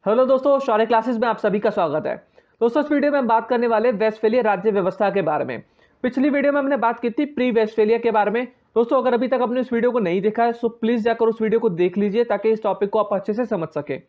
Hello दोस्तों, शौर्य classes में आप सभी का स्वागत है। दोस्तों, इस वीडियो में हम बात करने वाले वेस्टफेलिया राज्य व्यवस्था के बारे में। पिछली वीडियो में हमने बात की थी प्री वेस्टफेलिया के बारे में। दोस्तों, अगर अभी तक आपने इस वीडियो को नहीं देखा है तो प्लीज जाकर उस वीडियो को देख लीजिए ताकि इस टॉपिक को आप अच्छे से समझ सके।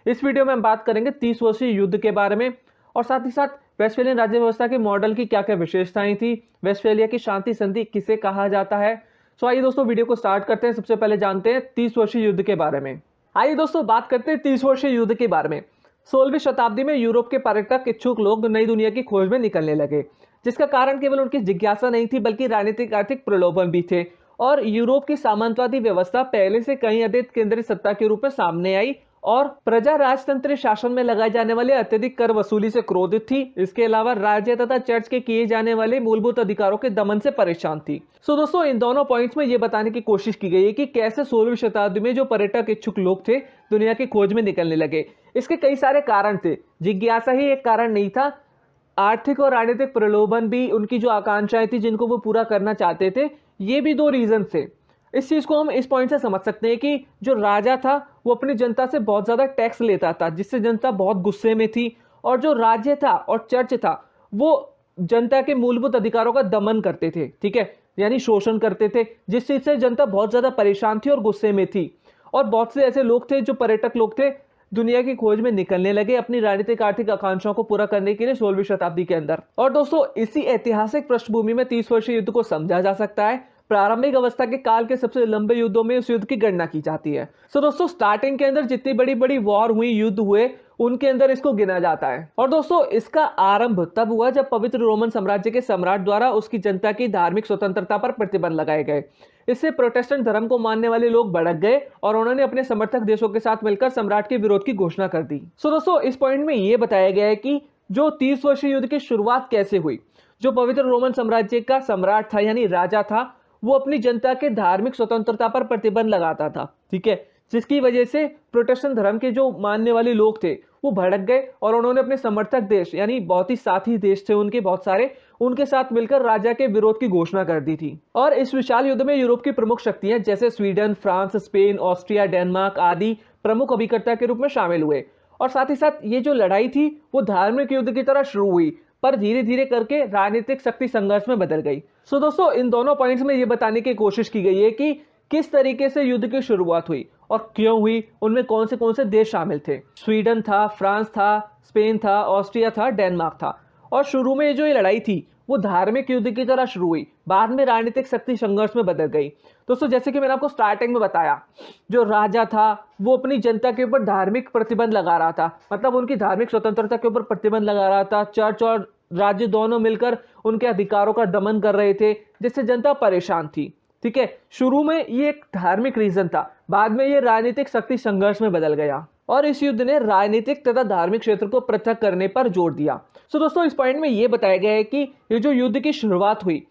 इस वीडियो में हम बात करेंगे 30 वर्षीय युद्ध के बारे में और साथ ही साथ वेस्टफेलियन राज्य व्यवस्था के मॉडल की क्या क्या विशेषताएं थी, वेस्टफेलिया की शांति संधि किसे कहा जाता है। सो आइए दोस्तों, वीडियो को स्टार्ट करते हैं। सबसे पहले जानते हैं 30 वर्षीय युद्ध के बारे में। आइए दोस्तों, बात करते हैं 30 वर्षीय युद्ध के बारे में। 16वीं शताब्दी में यूरोप के पर्यटक इच्छुक लोग नई दुनिया की खोज में निकलने लगे, जिसका कारण केवल उनकी जिज्ञासा नहीं थी बल्कि राजनीतिक आर्थिक प्रलोभन भी थे। और यूरोप की सामंतवादी व्यवस्था पहले से कहीं अधिक केंद्रीय सत्ता के रूप में सामने आई और प्रजा राजतंत्र शासन में लगाए जाने वाले अत्यधिक कर वसूली से क्रोधित थी। इसके अलावा राज्य तथा चर्च के किए जाने वाले मूलभूत अधिकारों के दमन से परेशान थी। सो दोस्तों, इन दोनों पॉइंट्स में यह बताने की कोशिश की गई है कि कैसे 16वीं शताब्दी में जो पर्यटक इच्छुक लोग थे दुनिया की खोज में निकलने लगे। इसके कई सारे कारण थे, जिज्ञासा ही एक कारण नहीं था। आर्थिक और राजनीतिक प्रलोभन भी, उनकी जो आकांक्षाएं थी जिनको वो पूरा करना चाहते थे, ये भी दो रीजन थे। इस चीज को हम इस पॉइंट से समझ सकते हैं कि जो राजा था वो अपनी जनता से बहुत ज्यादा टैक्स लेता था, जिससे जनता बहुत गुस्से में थी। और जो राज्य था और चर्च था वो जनता के मूलभूत अधिकारों का दमन करते थे, ठीक है, यानी शोषण करते थे, जिस चीज से जनता बहुत ज्यादा परेशान थी और गुस्से में थी। और बहुत से ऐसे लोग थे, जो पर्यटक लोग थे, दुनिया की खोज में निकलने लगे अपनी राजनीतिक आर्थिक आकांक्षाओं को पूरा करने के लिए 16वीं शताब्दी के अंदर। और दोस्तों, इसी ऐतिहासिक पृष्ठभूमि में 30 वर्षीय युद्ध को समझा जा सकता है। प्रारंभिक अवस्था के काल के सबसे लंबे युद्धों में इस युद्ध की गणना की जाती है। सो दोस्तों, स्टार्टिंग के अंदर जितनी बड़ी बड़ी वॉर हुई, युद्ध हुए, उनके अंदर इसको गिना जाता है। और दोस्तों, इसका आरंभ तब हुआ जब पवित्र रोमन साम्राज्य के सम्राट द्वारा उसकी जनता की धार्मिक स्वतंत्रता पर प्रतिबंध लगाए गए। इससे प्रोटेस्टेंट धर्म को मानने वाले लोग भड़क गए और उन्होंने अपने समर्थक देशों के साथ मिलकर सम्राट के विरोध की घोषणा कर दी। सो दोस्तों, इस पॉइंट में यह बताया गया है कि जो 30 वर्षीय युद्ध की शुरुआत कैसे हुई। जो पवित्र रोमन साम्राज्य का सम्राट था यानी राजा था, वो अपनी जनता के धार्मिक स्वतंत्रता पर प्रतिबंध लगाता था, ठीक है, जिसकी वजह से प्रोटेस्टेंट धर्म के जो मानने वाले लोग थे वो भड़क गए और उन्होंने अपने समर्थक देश यानी बहुत ही साथी देश थे उनके बहुत सारे, उनके साथ मिलकर राजा के विरोध की घोषणा कर दी थी। और इस विशाल युद्ध में यूरोप की प्रमुख शक्तियां जैसे Sweden, France, Spain, Austria, Denmark आदि प्रमुख अभिकर्ता के रूप में शामिल हुए। और साथ ही साथ ये जो लड़ाई थी वो धार्मिक युद्ध की तरह शुरू हुई, पर धीरे धीरे करके राजनीतिक शक्ति संघर्ष में बदल गई। सो दोस्तों, इन दोनों पॉइंट्स में ये बताने की कोशिश की गई है कि किस तरीके से युद्ध की शुरुआत हुई और क्यों हुई, उनमें कौन से देश शामिल थे। स्वीडन था, फ्रांस था, स्पेन था, ऑस्ट्रिया था, डेनमार्क था। और शुरू में जो ये लड़ाई थी वो धार्मिक युद्ध की तरह शुरू हुई, बाद में राजनीतिक शक्ति संघर्ष में बदल गई। दोस्तों, जैसे कि मैंने आपको स्टार्टिंग में बताया, जो राजा था वो अपनी जनता के ऊपर धार्मिक प्रतिबंध लगा रहा था, मतलब उनकी धार्मिक स्वतंत्रता के ऊपर प्रतिबंध लगा रहा था। चर्च और राज्य दोनों मिलकर उनके अधिकारों का दमन कर रहे थे, जिससे जनता परेशान थी, ठीक है। शुरू में ये एक धार्मिक रीजन था, बाद में ये राजनीतिक शक्ति संघर्ष में बदल गया और इस युद्ध ने राजनीतिक तथा धार्मिक क्षेत्र को पृथक करने पर जोर दिया। सो दोस्तों, इस पॉइंट में ये बताया गया है कि ये जो युद्ध की शुरुआत हुई,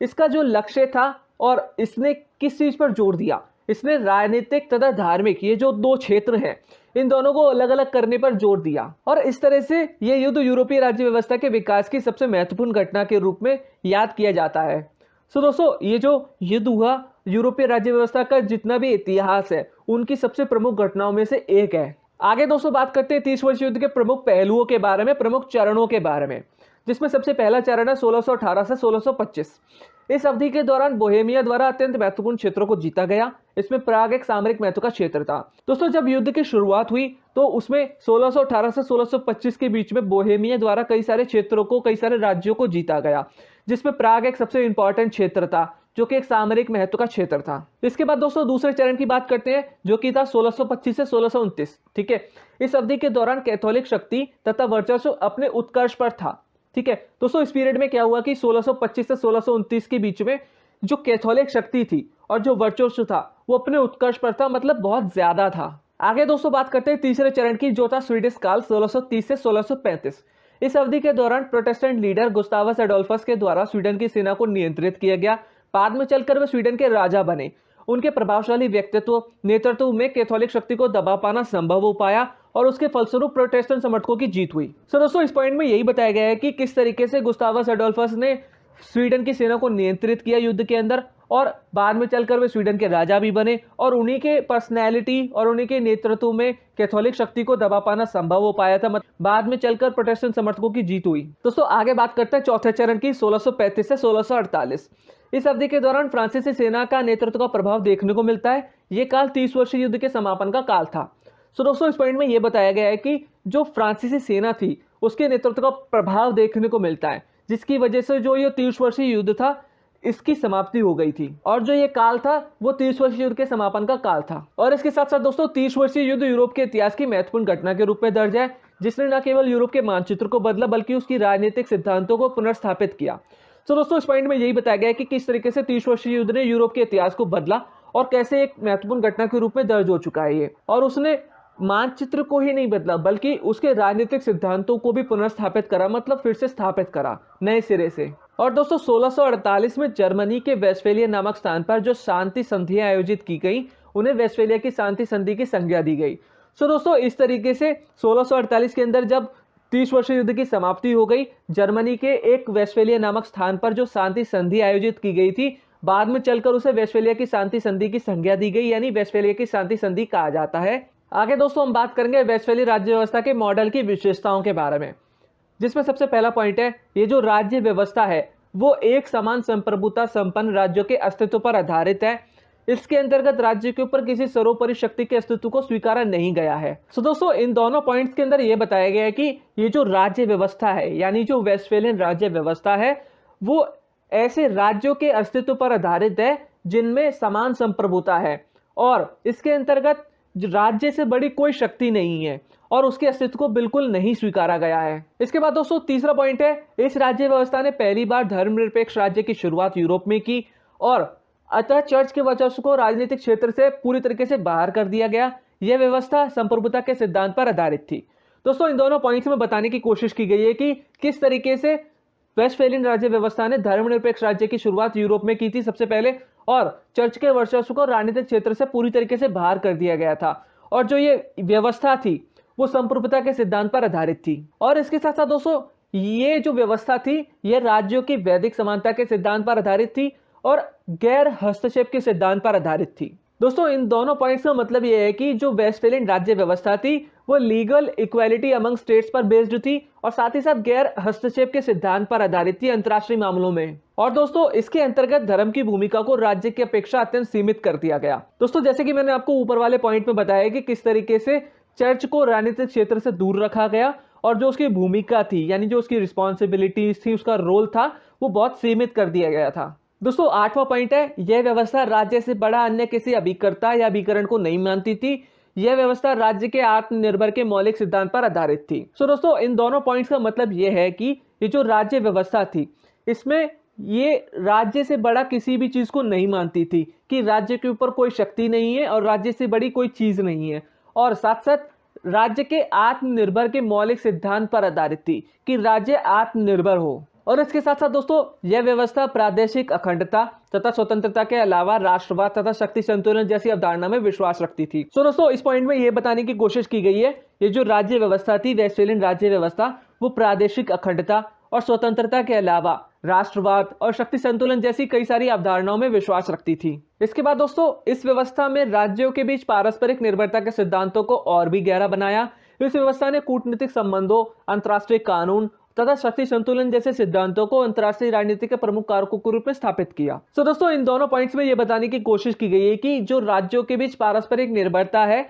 इसका जो लक्ष्य था और इसने किस चीज पर जोर दिया, इसने राजनीतिक तथा धार्मिक ये जो दो क्षेत्र हैं इन दोनों को अलग अलग करने पर जोर दिया। और इस तरह से ये युद्ध यूरोपीय राज्य व्यवस्था के विकास की सबसे महत्वपूर्ण घटना के रूप में याद किया जाता है। सो दोस्तों, ये जो युद्ध हुआ यूरोपीय राज्य व्यवस्था का जितना भी इतिहास है उनकी सबसे प्रमुख घटनाओं में से एक है। आगे दोस्तों बात करते हैं 30 वर्ष युद्ध के प्रमुख पहलुओं के बारे में, प्रमुख चरणों के बारे में, जिसमें सबसे पहला चरण है 1618 से 1625। इस अवधि के दौरान बोहेमिया द्वारा अत्यंत महत्वपूर्ण क्षेत्रों को जीता गया। इसमें प्राग एक सामरिक महत्व का क्षेत्र था। दोस्तों, जब युद्ध की शुरुआत हुई तो उसमें 1618 से 1625 के बीच में बोहेमिया द्वारा कई सारे क्षेत्रों को, कई सारे राज्यों को जीता गया, जिसमें प्राग एक सबसे इंपॉर्टेंट क्षेत्र था जो कि एक सामरिक महत्व का क्षेत्र था। इसके बाद दोस्तों दूसरे चरण की बात करते हैं जो कि था 1625 से 1629, ठीक है। इस अवधि के दौरान कैथोलिक शक्ति तथा वर्चस्व अपने उत्कर्ष पर था, ठीक है। दोस्तों, इस पीरियड में क्या हुआ कि 1625 से 1629 के बीच में जो कैथोलिक शक्ति थी और जो वर्चस्व था वो अपने उत्कर्ष पर था, मतलब बहुत ज्यादा था। आगे दोस्तों बात करते हैं तीसरे चरण की जो था स्वीडिश काल 1630 से 1635। इस अवधि के दौरान प्रोटेस्टेंट लीडर गुस्तावस एडोल्फस के द्वारा स्वीडन की सेना को नियंत्रित किया गया। बाद में चलकर वे स्वीडन के राजा बने। उनके प्रभावशाली व्यक्तित्व नेतृत्व में कैथोलिक शक्ति को दबा पाना संभव हो पाया और उसके फलस्वरूप प्रोटेस्टेंट समर्थकों की जीत हुई। सो दोस्तों, इस पॉइंट में यही बताया गया है कि किस तरीके से गुस्तावस एडोल्फस ने स्वीडन की सेना को नियंत्रित किया युद्ध के अंदर और बाद में चलकर वे स्वीडन के राजा भी बने और उन्हीं के पर्सनैलिटी और उन्हीं के नेतृत्व में कैथोलिक शक्ति को दबा पाना संभव हो पाया था। बाद में चलकर प्रोटेस्टेंट समर्थकों की जीत हुई। दोस्तों आगे बात करते हैं चौथे चरण की 1635 से 1648। इस अवधि के दौरान फ्रांसीसी सेना का नेतृत्व का प्रभाव देखने को मिलता है। ये काल 30 वर्षीय युद्ध के समापन का काल था। सो दोस्तों इस पॉइंट में यह बताया गया है कि जो फ्रांसीसी सेना थी उसके नेतृत्व का प्रभाव देखने को मिलता है, जिसकी वजह से जो ये 30 वर्षीय युद्ध था इसकी समाप्ति हो गई थी और जो ये काल था वो 30 वर्षीय युद्ध के समापन का काल था। और इसके साथ साथ दोस्तों 30 वर्षीय युद्ध यूरोप के इतिहास की महत्वपूर्ण घटना के रूप में दर्ज है, जिसने न केवल यूरोप के मानचित्र को बदला बल्कि उसकी राजनीतिक सिद्धांतों को पुनर्स्थापित किया। तो दोस्तों इस पॉइंट में यही बताया गया है कि किस तरीके से 30 वर्षीय युद्ध ने यूरोप के इतिहास को बदला और कैसे एक महत्वपूर्ण घटना के रूप में दर्ज हो चुका है ये। और उसने मानचित्र को ही नहीं बदला बल्कि उसके राजनीतिक सिद्धांतों को भी पुनर्स्थापित करा, मतलब फिर से स्थापित करा नए सिरे से। और दोस्तों 1648 में जर्मनी के वेस्टफेलिया नामक स्थान पर जो शांति संधियां आयोजित की गई उन्हें वेस्टफेलिया की शांति संधि की संज्ञा दी गई। सो दोस्तों इस तरीके से 1648 के अंदर जब 30 वर्षीय युद्ध की समाप्ति हो गई, जर्मनी के एक वेस्टफेलिया नामक स्थान पर जो शांति संधि आयोजित की गई थी बाद में चलकर उसे वेस्टफेलिया की शांति संधि की संज्ञा दी गई, यानी वेस्टफेलिया की शांति संधि कहा जाता है। आगे दोस्तों हम बात करेंगे वेस्टफेलिया राज्य व्यवस्था के मॉडल की विशेषताओं के बारे में, जिसमें सबसे पहला पॉइंट है ये जो राज्य व्यवस्था है वो एक समान संप्रभुता संपन्न राज्यों के अस्तित्व पर आधारित है। इसके अंतर्गत राज्य के ऊपर किसी सर्वोपरि शक्ति के अस्तित्व को स्वीकारा नहीं गया है। सो दोस्तों इन दोनों पॉइंट्स के अंदर यह बताया गया है कि ये जो राज्य व्यवस्था है यानी जो वेस्टफेलियन राज्य व्यवस्था है वो ऐसे राज्यों के अस्तित्व पर आधारित है जिनमें समान संप्रभुता है और इसके अंतर्गत राज्य से बड़ी कोई शक्ति नहीं है और उसके अस्तित्व को बिल्कुल नहीं स्वीकारा गया है। इसके बाद दोस्तों तीसरा पॉइंट है इस राज्य व्यवस्था ने पहली बार धर्मनिरपेक्ष राज्य की शुरुआत यूरोप में की और अतः चर्च के वर्चस्व को राजनीतिक क्षेत्र से पूरी तरीके से बाहर कर दिया गया। यह व्यवस्था संप्रभुता के सिद्धांत पर आधारित थी। दोस्तों इन दोनों पॉइंट्स में बताने की कोशिश की गई है कि किस तरीके से वेस्टफेलियन राज्य व्यवस्था ने धर्मनिरपेक्ष राज्य की शुरुआत यूरोप में की थी सबसे पहले, और चर्च के वर्चस्व को राजनीतिक क्षेत्र से पूरी तरीके से बाहर कर दिया गया था और जो ये व्यवस्था थी वो संप्रभुता के सिद्धांत पर आधारित थी। और इसके साथ साथ दोस्तों ये जो व्यवस्था थी ये राज्यों की वैदिक समानता के सिद्धांत पर आधारित थी और गैर हस्तक्षेप के सिद्धांत पर आधारित थी। दोस्तों इन दोनों पॉइंट्स का मतलब यह है कि जो वेस्टफेलियन राज्य व्यवस्था थी वो लीगल इक्वालिटी अमंग स्टेट्स पर बेस्ड थी और साथ ही साथ गैर हस्तक्षेप के सिद्धांत पर आधारित थी अंतर्राष्ट्रीय मामलों में। और दोस्तों इसके अंतर्गत धर्म की भूमिका को राज्य की अपेक्षा अत्यंत सीमित कर दिया गया। दोस्तों जैसे कि मैंने आपको ऊपर वाले पॉइंट में बताया कि किस तरीके से चर्च को राजनीतिक क्षेत्र से दूर रखा गया और जो उसकी भूमिका थी यानी जो उसकी रिस्पॉन्सिबिलिटीज थी उसका रोल था वो बहुत सीमित कर दिया गया था। दोस्तों आठवां पॉइंट है यह व्यवस्था राज्य से बड़ा अन्य किसी अभिकर्ता या अभिकरण को नहीं मानती थी। यह व्यवस्था राज्य के आत्मनिर्भर के मौलिक सिद्धांत पर आधारित थी। सो दोस्तों इन दोनों पॉइंट्स का मतलब यह है कि ये जो राज्य व्यवस्था थी इसमें ये राज्य से बड़ा किसी भी चीज को नहीं मानती थी कि राज्य के ऊपर कोई शक्ति नहीं है और राज्य से बड़ी कोई चीज नहीं है, और साथ साथ राज्य के आत्मनिर्भर के मौलिक सिद्धांत पर आधारित थी कि राज्य आत्मनिर्भर हो। और इसके साथ साथ दोस्तों यह व्यवस्था प्रादेशिक अखंडता तथा स्वतंत्रता के अलावा राष्ट्रवाद तथा शक्ति संतुलन जैसी अवधारणा में विश्वास रखती थी। तो दोस्तों इस पॉइंट में यह बताने की कोशिश की गई है ये जो राज्य व्यवस्था थी वेस्टफेलियन राज्य व्यवस्था वो प्रादेशिक अखंडता और स्वतंत्रता के अलावा राष्ट्रवाद और शक्ति संतुलन जैसी कई सारी अवधारणाओं में विश्वास रखती थी। इसके बाद दोस्तों इस व्यवस्था में राज्यों के बीच पारस्परिक निर्भरता के सिद्धांतों को और भी गहरा बनाया। इस व्यवस्था ने कूटनीतिक संबंधों, अंतर्राष्ट्रीय कानून तथा शक्ति संतुलन जैसे सिद्धांतों को अंतर्राष्ट्रीय राजनीति के प्रमुख कारकों के रूप में स्थापित किया। तो दोस्तों इन दोनों पॉइंट्स में यह बताने की कोशिश की गई है कि जो राज्यों के बीच पारस्परिक निर्भरता है,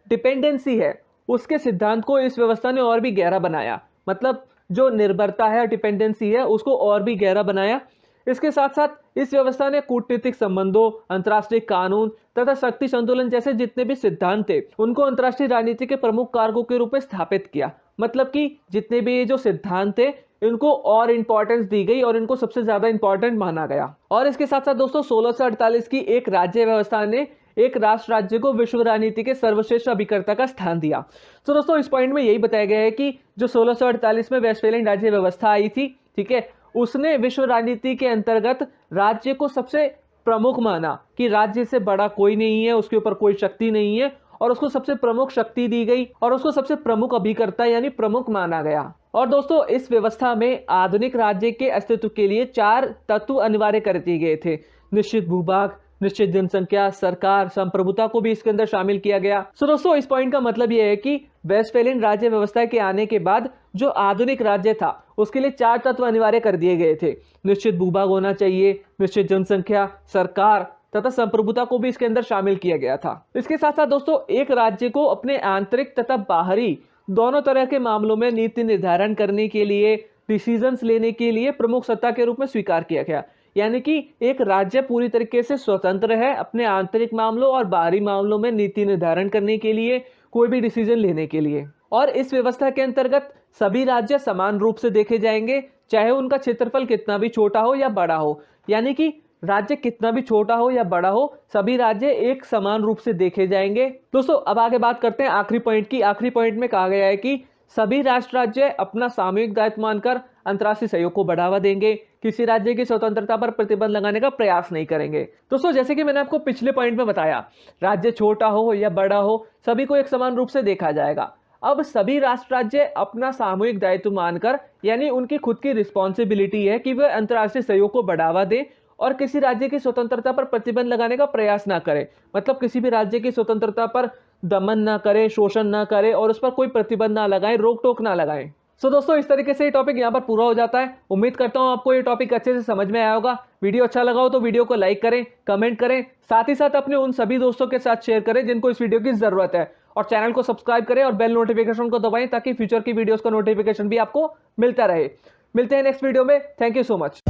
डिपेंडेंसी है, उसके सिद्धांत को इस व्यवस्था ने और भी गहरा बनाया। मतलब जो निर्भरता है, डिपेंडेंसी है, उसको और भी गहरा बनाया। इसके साथ साथ इस व्यवस्था ने कूटनीतिक संबंधों, अंतर्राष्ट्रीय कानून तथा शक्ति संतुलन जैसे जितने भी सिद्धांत थे उनको अंतर्राष्ट्रीय राजनीति के प्रमुख कारकों के रूप में स्थापित किया। मतलब कि जितने भी ये जो सिद्धांत थे इनको और इंपॉर्टेंस दी गई और इनको सबसे ज्यादा इंपॉर्टेंट माना गया। और इसके साथ साथ दोस्तों 1648 की एक राज्य व्यवस्था ने एक राष्ट्र राज्य को विश्व राजनीति के सर्वश्रेष्ठ अभिकर्ता का स्थान दिया। तो दोस्तों इस पॉइंट में यही बताया गया है कि जो 1648 में वेस्टफेलियन राज्य व्यवस्था आई थी, ठीक है, उसने विश्व राजनीति के अंतर्गत राज्य को सबसे प्रमुख माना कि राज्य से बड़ा कोई नहीं है, उसके ऊपर कोई शक्ति नहीं है, और उसको सबसे प्रमुख शक्ति दी गई और उसको सबसे प्रमुख अभिकर्ता यानी प्रमुख माना गया। और दोस्तों इस व्यवस्था में आधुनिक राज्य के अस्तित्व के लिए 4 तत्व अनिवार्य कर दिए गए थे, निश्चित भूभाग, निश्चित जनसंख्या, सरकार, संप्रभुता को भी इसके अंदर शामिल किया गया। सो दोस्तों, इस पॉइंट का मतलब यह है कि वेस्टफेलियन राज्य व्यवस्था के आने के बाद जो आधुनिक राज्य था उसके लिए 4 तत्व अनिवार्य कर दिए गए थे। निश्चित भूभाग होना चाहिए, निश्चित जनसंख्या, सरकार तथा संप्रभुता को भी इसके अंदर शामिल किया गया था। इसके साथ साथ दोस्तों, एक राज्य को अपने आंतरिक तथा बाहरी दोनों तरह के मामलों में नीति निर्धारण करने के लिए, डिसीजंस लेने के लिए प्रमुख सत्ता के रूप में स्वीकार किया गया। यानी कि एक राज्य पूरी तरीके से स्वतंत्र है अपने आंतरिक मामलों और बाहरी मामलों में नीति निर्धारण करने के लिए, कोई भी डिसीजन लेने के लिए। और इस व्यवस्था के अंतर्गत सभी राज्य समान रूप से देखे जाएंगे, चाहे उनका क्षेत्रफल कितना भी छोटा हो या बड़ा हो। यानी कि राज्य कितना भी छोटा हो या बड़ा हो, सभी राज्य एक समान रूप से देखे जाएंगे। दोस्तों, अब आगे बात करते हैं आखिरी पॉइंट की। आखिरी पॉइंट में कहा गया है कि सभी राष्ट्र राज्य अपना सामूहिक दायित्व मानकर अंतर्राष्ट्रीय सहयोग को बढ़ावा देंगे, किसी राज्य की स्वतंत्रता पर प्रतिबंध लगाने का प्रयास नहीं करेंगे। दोस्तों, जैसे कि मैंने आपको पिछले पॉइंट में बताया, राज्य छोटा हो या बड़ा हो, सभी को एक समान रूप से देखा जाएगा। अब सभी राष्ट्र राज्य अपना सामूहिक दायित्व मानकर, यानी उनकी खुद की रिस्पॉन्सिबिलिटी है कि वे अंतर्राष्ट्रीय सहयोग को बढ़ावा दें और किसी राज्य की स्वतंत्रता पर प्रतिबंध लगाने का प्रयास ना करें। मतलब किसी भी राज्य की स्वतंत्रता पर दमन ना करें, शोषण ना करें और उस पर कोई प्रतिबंध ना लगाएं, रोक टोक ना लगाएं। सो दोस्तों, इस तरीके से ये टॉपिक यहाँ पर पूरा हो जाता है। उम्मीद करता हूँ आपको ये टॉपिक अच्छे से समझ में आया होगा। वीडियो अच्छा लगा हो तो वीडियो को लाइक करें, कमेंट करें, साथ ही साथ अपने उन सभी दोस्तों के साथ शेयर करें जिनको इस वीडियो की जरूरत है। और चैनल को सब्सक्राइब करें और बेल नोटिफिकेशन को दबाएं ताकि फ्यूचर की वीडियोस का नोटिफिकेशन भी आपको मिलता रहे। मिलते हैं नेक्स्ट वीडियो में। Thank you so much.